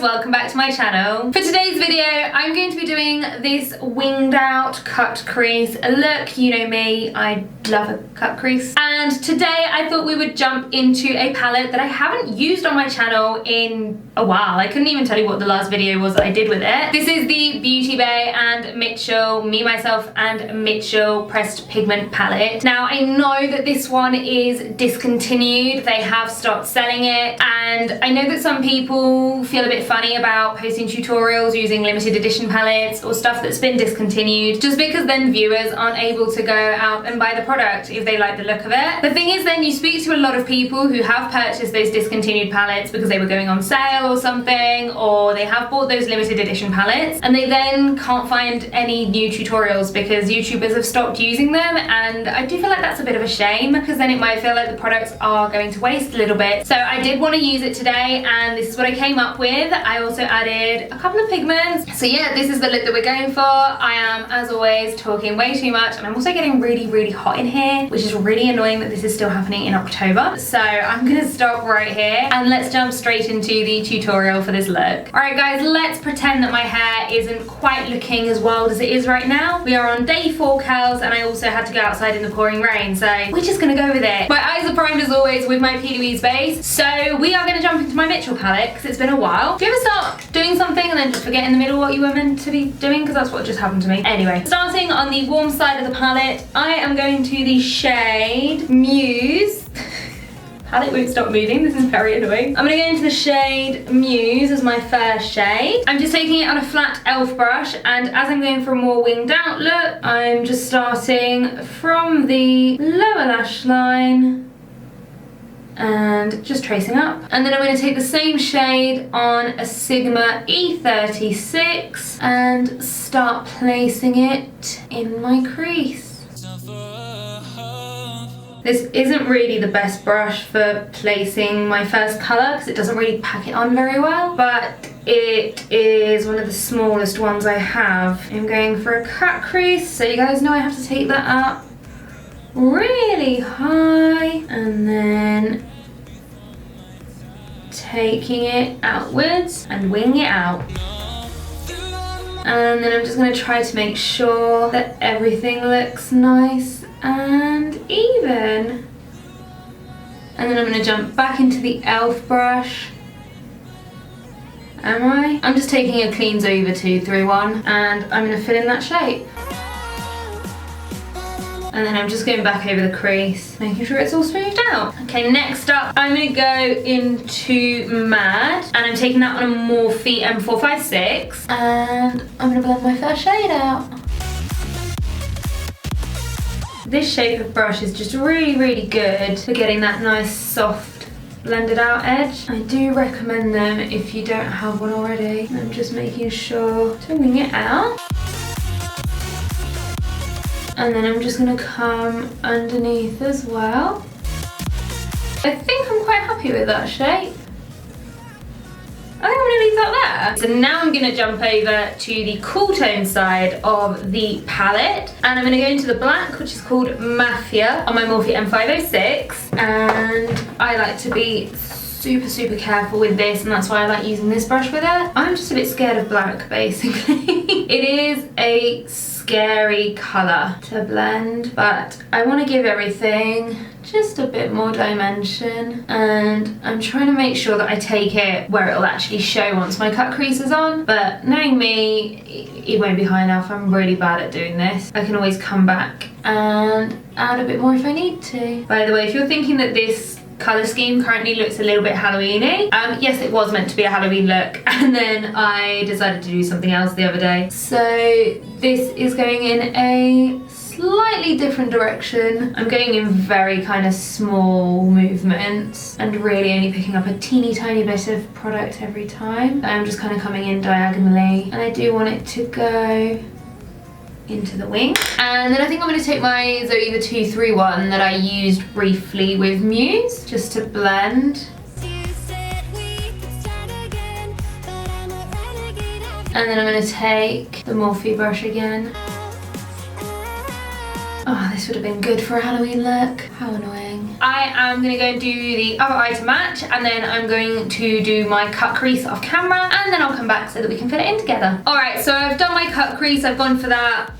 welcome back to my channel. For today's video, I'm going to be doing this winged out cut crease look. You know me, I love a cut crease. And today I thought we would jump into a palette that I haven't used on my channel in a while. I couldn't even tell you what the last video was that I did with it. This is the Beauty Bay and Mmmmitchell, Me, Myself and Mmmmitchell Pressed Pigment palette. Now I know that this one is discontinued. They have stopped selling it, and I know that some people feel a bit funny about posting tutorials using limited edition palettes or stuff that's been discontinued, just because then viewers aren't able to go out and buy the product if they like the look of it. The thing is, then you speak to a lot of people who have purchased those discontinued palettes because they were going on sale or something, or they have bought those limited edition palettes and they then can't find any new tutorials because YouTubers have stopped using them, and I do feel like that's a bit of a shame because then it might feel like the products are going to waste a little bit. So I did want to use it today, and this is what I came up with. I also added a couple of pigments. So yeah, this is the look that we're going for. I am, as always, talking way too much, and I'm also getting really hot in here, which is really annoying that this is still happening in October. So I'm gonna stop right here and let's jump straight into the tutorial for this look. Alright guys, let's pretend that my hair isn't quite looking as wild as it is right now. We are on day 4 curls, and I also had to go outside in the pouring rain, so we're just gonna go with it. My eyes are primed as always with my P. Louise base, so we are gonna jump into my Mmmmitchell palette because it's been a while. Do you ever start doing something and then just forget in the middle what you were meant to be doing? Because that's what just happened to me. Anyway, starting on the warm side of the palette, I am going to the shade Muse. Palette won't stop moving, this is very annoying. I'm gonna go into the shade Muse as my first shade. I'm just taking it on a flat e.l.f. brush, and as I'm going for a more winged out look, I'm just starting from the lower lash line and just tracing up. And then I'm going to take the same shade on a Sigma E36 and start placing it in my crease. This isn't really the best brush for placing my first colour because it doesn't really pack it on very well, but it is one of the smallest ones I have. I'm going for a cut crease, so you guys know I have to take that up really high and then taking it outwards and winging it out. And then I'm just going to try to make sure that everything looks nice and even. And then I'm going to jump back into the e.l.f. brush. Am I? I'm just taking a cleans over 231 and I'm going to fill in that shape. And then I'm just going back over the crease, making sure it's all smoothed out. Okay, next up, I'm gonna go into Mmmmad, and I'm taking that on a Morphe M456, and I'm gonna blend my first shade out. This shape of brush is just really good for getting that nice soft blended out edge. I do recommend them if you don't have one already. I'm just making sure to wing it out. And then I'm just going to come underneath as well. I think I'm quite happy with that shape. I think I'm going to leave that there. So now I'm going to jump over to the cool tone side of the palette. And I'm going to go into the black, which is called Mafia, on my Morphe M506. And I like to be super careful with this, and that's why I like using this brush with it. I'm just a bit scared of black, basically. It is a scary colour to blend, but I want to give everything just a bit more dimension, and I'm trying to make sure that I take it where it'll actually show once my cut crease is on, but knowing me, it won't be high enough. I'm really bad at doing this. I can always come back and add a bit more if I need to. By the way, if you're thinking that this colour scheme currently looks a little bit Halloween-y, yes, it was meant to be a Halloween look, and then I decided to do something else the other day. So this is going in a slightly different direction. I'm going in very kind of small movements and really only picking up a teeny tiny bit of product every time. I'm just kind of coming in diagonally, and I do want it to go into the wing. And then I think I'm going to take my Zoe the 231 that I used briefly with Muse just to blend. And then I'm going to take the Morphe brush again Oh, this would have been good for a Halloween look. How annoying. I am going to go and do the other eye to match, and then I'm going to do my cut crease off camera, and then I'll come back so that we can fill it in together. Alright, so I've done my cut crease. I've gone for that.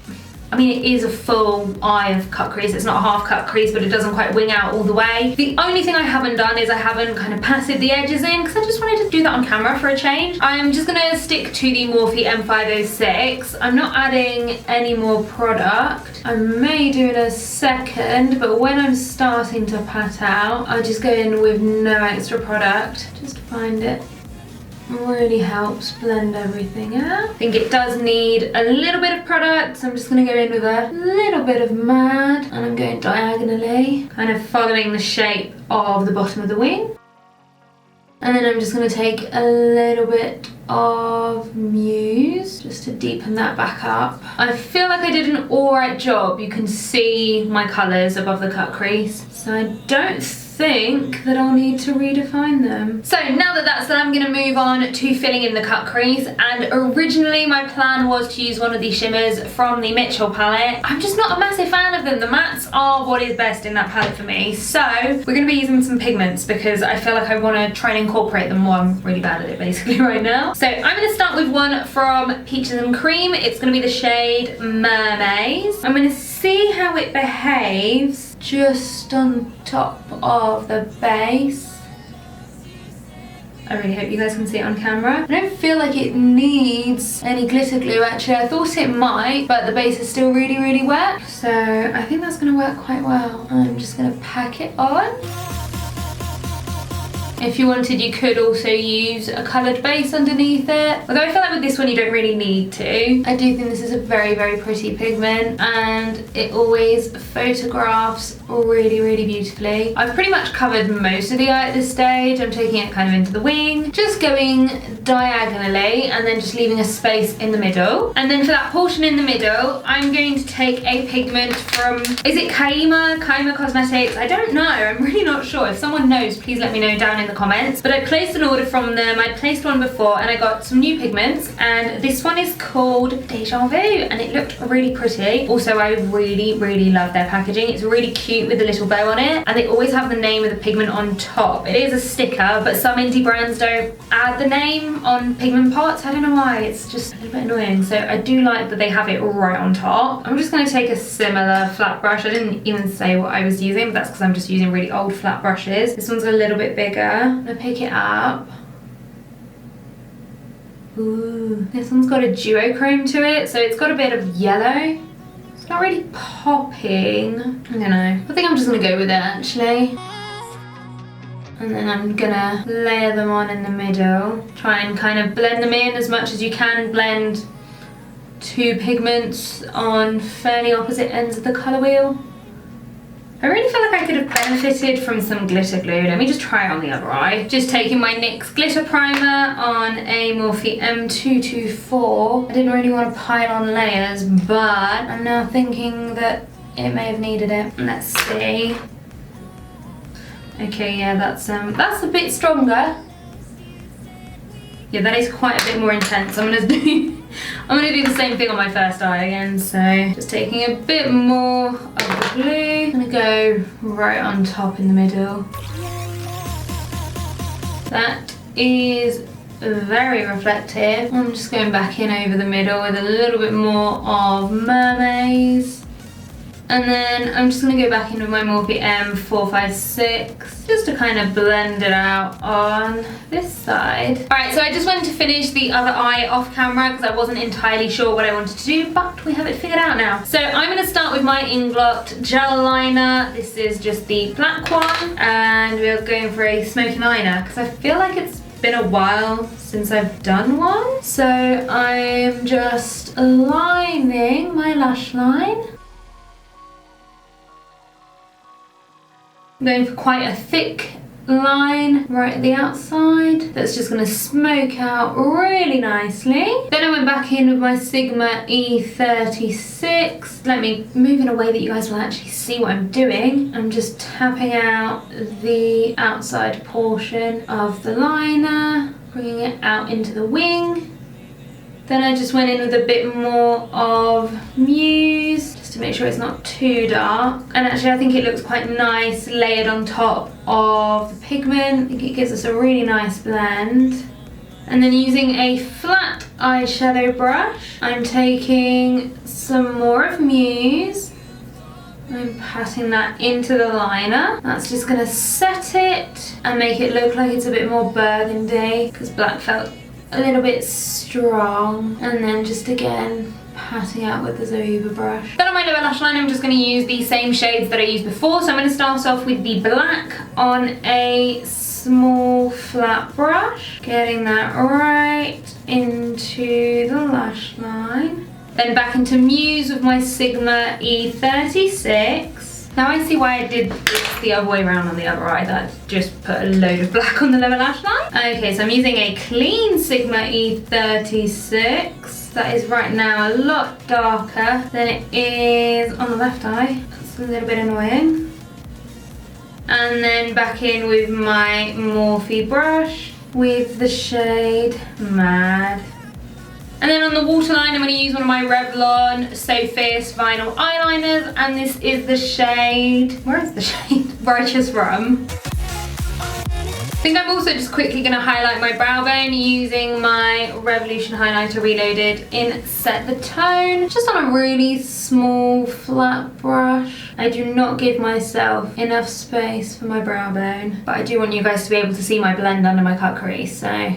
I mean, it is a full eye of cut crease. It's not a half cut crease, but it doesn't quite wing out all the way. The only thing I haven't done is I haven't kind of patted the edges in, because I just wanted to do that on camera for a change. I'm just gonna stick to the Morphe M506. I'm not adding any more product. I may do in a second, but when I'm starting to pat out, I just go in with no extra product. Just find it really helps blend everything out. I think it does need a little bit of product, so I'm just going to go in with a little bit of Mmmmad, and I'm going diagonally, kind of following the shape of the bottom of the wing. And then I'm just going to take a little bit of Muse just to deepen that back up. I feel like I did an alright job. You can see my colours above the cut crease, so I don't think that I'll need to redefine them. So now that that's done, I'm going to move on to filling in the cut crease. And originally my plan was to use one of these shimmers from the Mmmmitchell palette. I'm just not a massive fan of them. The mattes are what is best in that palette for me. So we're going to be using some pigments because I feel like I want to try and incorporate them more. I'm really bad at it basically right now. So I'm going to start with one from Peaches and Cream. It's going to be the shade Mermaids. I'm going to see how it behaves just on top of the base. I really hope you guys can see it on camera. I don't feel like it needs any glitter glue actually. I thought it might, but the base is still really, really wet. So I think that's going to work quite well. I'm just going to pack it on. If you wanted, you could also use a coloured base underneath it. Although I feel like with this one you don't really need to. I do think this is a very, very pretty pigment, and it always photographs really, really beautifully. I've pretty much covered most of the eye at this stage. I'm taking it kind of into the wing, just going diagonally and then just leaving a space in the middle. And then for that portion in the middle, I'm going to take a pigment from, is it Kaima Cosmetics? I don't know, I'm really not sure. If someone knows, please let me know down in the comments. But I placed an order from them. I placed one before and I got some new pigments, and this one is called Deja Vu, and it looked really pretty. Also, I really, really love their packaging. It's really cute with a little bow on it, and they always have the name of the pigment on top. It is a sticker, but some indie brands don't add the name on pigment pots. I don't know why, it's just a little bit annoying. So I do like that they have it right on top. I'm just going to take a similar flat brush. I didn't even say what I was using, but that's because I'm just using really old flat brushes. This one's a little bit bigger. I'm gonna pick it up. Ooh, this one's got a duochrome to it, so it's got a bit of yellow. It's not really popping. I don't know. I think I'm just gonna go with it actually. And then I'm gonna layer them on in the middle. Try and kind of blend them in as much as you can. Blend two pigments on fairly opposite ends of the colour wheel. I really feel like I could have benefited from some glitter glue. Let me just try it on the other eye. Just taking my NYX glitter primer on a Morphe M224. I didn't really want to pile on layers, but I'm now thinking that it may have needed it. Let's see. Okay, yeah, that's a bit stronger. Yeah, that is quite a bit more intense. I'm gonna do the same thing on my first eye again. So just taking a bit more of the glue. I'm gonna go right on top in the middle. That is very reflective. I'm just going back in over the middle with a little bit more of Mermaids. And then I'm just going to go back in with my Morphe M456 just to kind of blend it out on this side. Alright, so I just wanted to finish the other eye off camera because I wasn't entirely sure what I wanted to do, but we have it figured out now. So I'm going to start with my Inglot gel liner. This is just the black one, and we're going for a smoky liner because I feel like it's been a while since I've done one. So I'm just lining my lash line. I'm going for quite a thick line right at the outside that's just going to smoke out really nicely. Then I went back in with my Sigma E36. Let me move in a way that you guys will actually see what I'm doing. I'm just tapping out the outside portion of the liner, bringing it out into the wing. Then I just went in with a bit more of Muse, just to make sure it's not too dark. And actually I think it looks quite nice layered on top of the pigment. I think it gives us a really nice blend. And then using a flat eyeshadow brush, I'm taking some more of Muse. I'm patting that into the liner. That's just gonna set it and make it look like it's a bit more burgundy, because black felt a little bit strong. And then just again, patting out with the Zoeva brush. Then on my lower lash line, I'm just going to use the same shades that I used before. So I'm going to start off with the black on a small flat brush, getting that right into the lash line. Then back into Muse with my Sigma E36. Now I see why I did this the other way around on the other eye, that just put a load of black on the lower lash line. Okay, so I'm using a clean Sigma E36. That is right now a lot darker than it is on the left eye. That's a little bit annoying. And then back in with my Morphe brush with the shade Mmmmad. And then on the waterline, I'm going to use one of my Revlon So Fierce vinyl eyeliners, and this is the shade, where is the shade? Righteous Rum. I think I'm also just quickly going to highlight my brow bone using my Revolution highlighter Reloaded in Set the Tone, just on a really small flat brush. I do not give myself enough space for my brow bone, but I do want you guys to be able to see my blend under my cut crease, so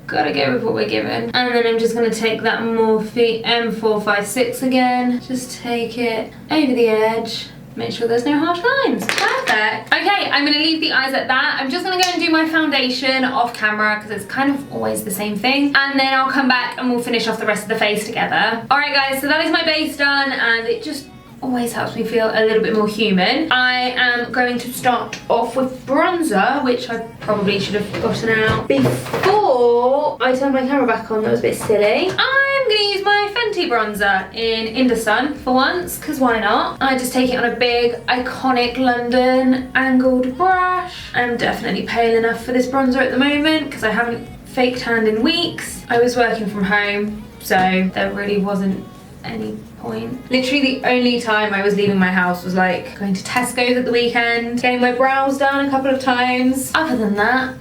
gotta go with what we're given. And then I'm just going to take that Morphe M456 again, just take it over the edge, make sure there's no harsh lines. Perfect. Okay, I'm going to leave the eyes at that. I'm just going to go and do my foundation off camera because it's kind of always the same thing, and then I'll come back and we'll finish off the rest of the face together. Alright guys, so that is my base done, and it just always helps me feel a little bit more human. I am going to start off with bronzer, which I probably should have gotten out before I turned my camera back on. That was a bit silly. I'm going to use my Fenty bronzer in Inda Sun for once, because why not? I just take it on a big, iconic London angled brush. I'm definitely pale enough for this bronzer at the moment because I haven't fake tanned in weeks. I was working from home, so there really wasn't any point. Literally the only time I was leaving my house was like going to Tesco's at the weekend, getting my brows done a couple of times. Other than that,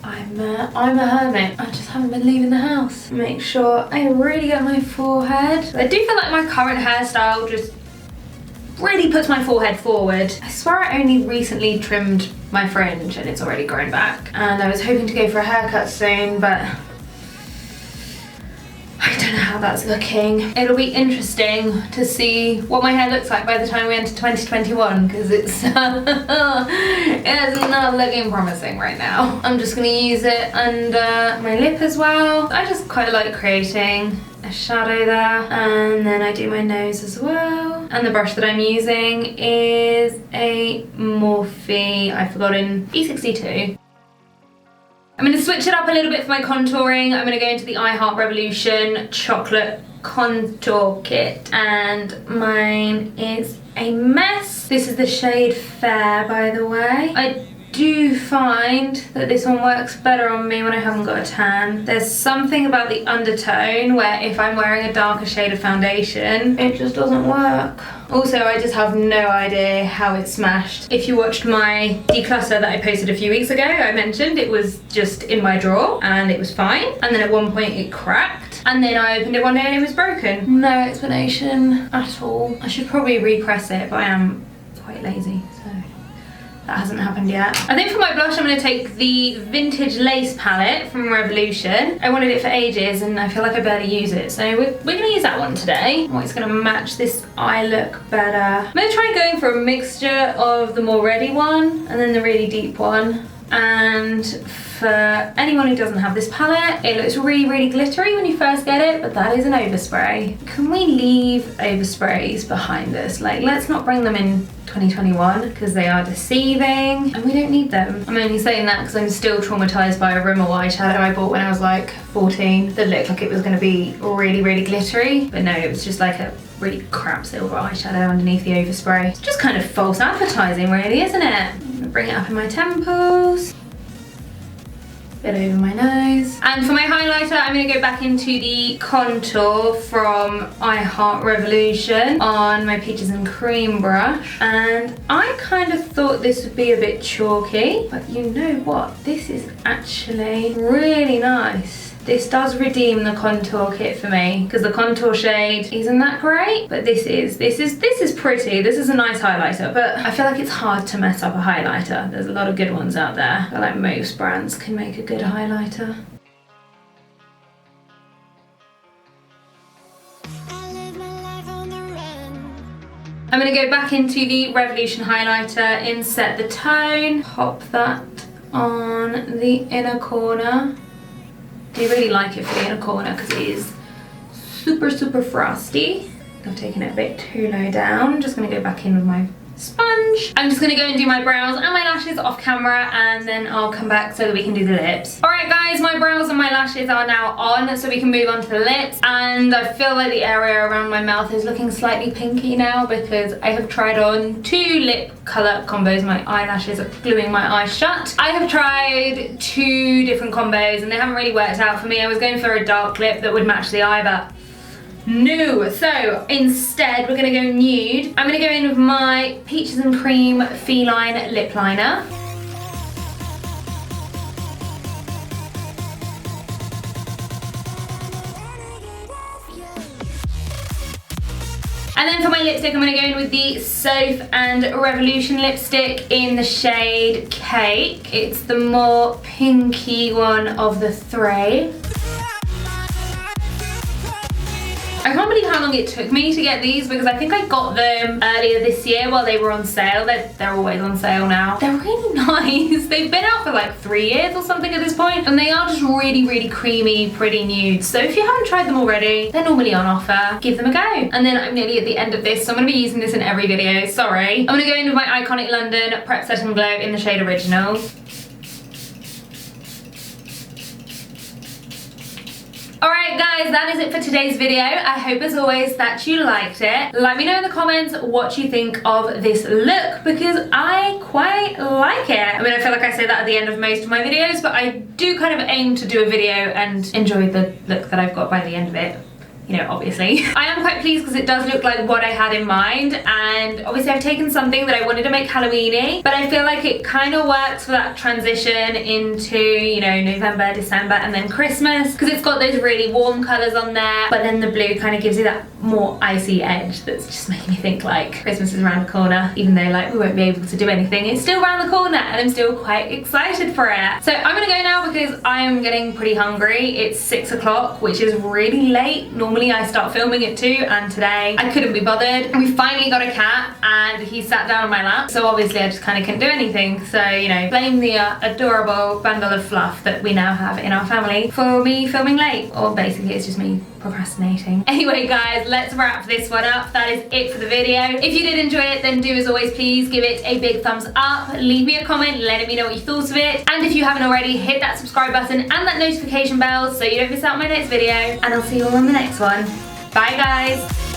I'm a hermit. I just haven't been leaving the house. Make sure I really get my forehead. I do feel like my current hairstyle just really puts my forehead forward. I swear I only recently trimmed my fringe and it's already grown back. And I was hoping to go for a haircut soon, but I don't know how that's looking. It'll be interesting to see what my hair looks like by the time we enter 2021, because it's it's not looking promising right now. I'm just going to use it under my lip as well. I just quite like creating a shadow there, and then I do my nose as well. And the brush that I'm using is a Morphe, I've forgotten, E62. I'm going to switch it up a little bit for my contouring. I'm going to go into the I Heart Revolution Chocolate Contour Kit, and mine is a mess. This is the shade Fair, by the way. I do find that this one works better on me when I haven't got a tan. There's something about the undertone where if I'm wearing a darker shade of foundation, it just doesn't work. Also, I just have no idea how it's smashed. If you watched my declutter that I posted a few weeks ago, I mentioned it was just in my drawer and it was fine. And then at one point it cracked. And then I opened it one day and it was broken. No explanation at all. I should probably repress it, but I am quite lazy, so that hasn't happened yet. I think for my blush, I'm going to take the Vintage Lace palette from Revolution. I wanted it for ages and I feel like I barely use it, so we're going to use that one today. Oh, it's going to match this eye look better. I'm going to try going for a mixture of the more reddy one and then the really deep one. And for anyone who doesn't have this palette, it looks really, really glittery when you first get it, but that is an overspray. Can we leave oversprays behind us? Like, let's not bring them in 2021 because they are deceiving and we don't need them. I'm only saying that because I'm still traumatized by a Rimmel eyeshadow I bought when I was like 14 that looked like it was going to be really, really glittery, but no, it was just like a really crap silver eyeshadow underneath the overspray. It's just kind of false advertising really, isn't it? I'm gonna bring it up in my temples. bit over my nose. And for my highlighter, I'm going to go back into the contour from Revolution on my Peaches and Cream brush. And I kind of thought this would be a bit chalky, but you know what? This is actually really nice. This does redeem the contour kit for me because the contour shade isn't that great, but this is pretty. This is a nice highlighter, but I feel like it's hard to mess up a highlighter. There's a lot of good ones out there. I feel like most brands can make a good highlighter. I'm going to go back into the Revolution highlighter, inset the tone, pop that on the inner corner. I really like it for the inner corner because it is super frosty. I've taken it a bit too low down. I'm just going to go back in with my sponge. I'm just going to go and do my brows and my lashes off camera, and then I'll come back so that we can do the lips. Alright guys, my brows and my lashes are now on, so we can move on to the lips. And I feel like the area around my mouth is looking slightly pinky now because I have tried on 2 lip colour combos. My eyelashes are gluing my eyes shut. I have tried 2 different combos and they haven't really worked out for me. I was going for a dark lip that would match the eye, but no. So instead we're going to go nude. I'm going to go in with my Peaches and Cream Feline lip liner. And then for my lipstick, I'm going to go in with the Soph and Revolution lipstick in the shade Cake. It's the more pinky one of the 3. I can't believe how long it took me to get these because I think I got them earlier this year while they were on sale. They're always on sale now. They're really nice. They've been out for like 3 years or something at this point, and they are just really creamy, pretty nude. So if you haven't tried them already, they're normally on offer. Give them a go. And then I'm nearly at the end of this, so I'm going to be using this in every video. Sorry. I'm going to go in with my Iconic London Prep Set and Glow in the shade Original. Alright guys, that is it for today's video. I hope as always that you liked it. Let me know in the comments what you think of this look because I quite like it. I mean, I feel like I say that at the end of most of my videos, but I do kind of aim to do a video and enjoy the look that I've got by the end of it. You know, obviously. I am quite pleased because it does look like what I had in mind, and obviously I've taken something that I wanted to make Halloween-y, but I feel like it kind of works for that transition into, you know, November, December, and then Christmas, because it's got those really warm colours on there, but then the blue kind of gives you that more icy edge that's just making me think like Christmas is around the corner, even though like we won't be able to do anything. It's still around the corner and I'm still quite excited for it. So I'm gonna go now because I am getting pretty hungry. It's 6 o'clock, which is really late. Normally I start filming at 2, and today I couldn't be bothered. We finally got a cat and he sat down on my lap, so obviously I just kind of couldn't do anything. So, you know, blame the adorable bundle of fluff that we now have in our family for me filming late, or basically it's just me procrastinating. Anyway guys, let's wrap this one up. That is it for the video. If you did enjoy it, then do as always, please give it a big thumbs up, leave me a comment letting me know what you thought of it, and if you haven't already, hit that subscribe button and that notification bell so you don't miss out on my next video, and I'll see you all on the next one. Bye guys.